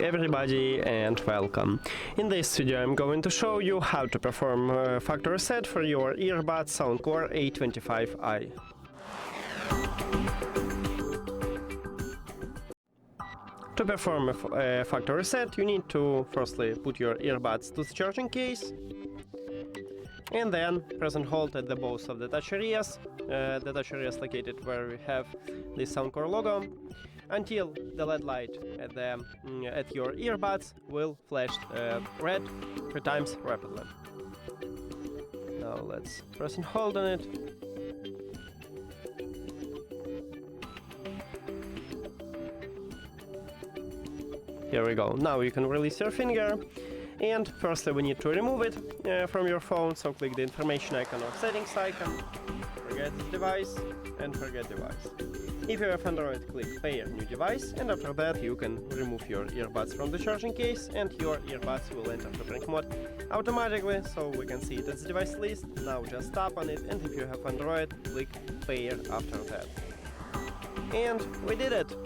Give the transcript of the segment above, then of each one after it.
everybody and welcome. In this video I'm going to show you how to perform factory reset for your earbuds SOUNDCORE A25i. To perform a factory reset, you need to firstly put your earbuds to the charging case and then press and hold at the both of the touch areas. The touch areas located where we have the SOUNDCORE logo, until the LED light at your earbuds will flash red 3 times rapidly. Now let's press and hold on it. Here we go. Now you can release your finger. And firstly we need to remove it from your phone, so click the information icon or settings icon, forget this device, and forget device. If you have Android, click pair new device, and after that you can remove your earbuds from the charging case and your earbuds will enter the prank mode automatically, so we can see it as device list. Now just tap on it, and if you have Android, click pair after that. And we did it!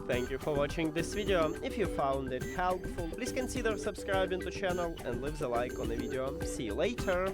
Thank you for watching this video. If you found it helpful, please consider subscribing to the channel and leave a like on the video. See you later!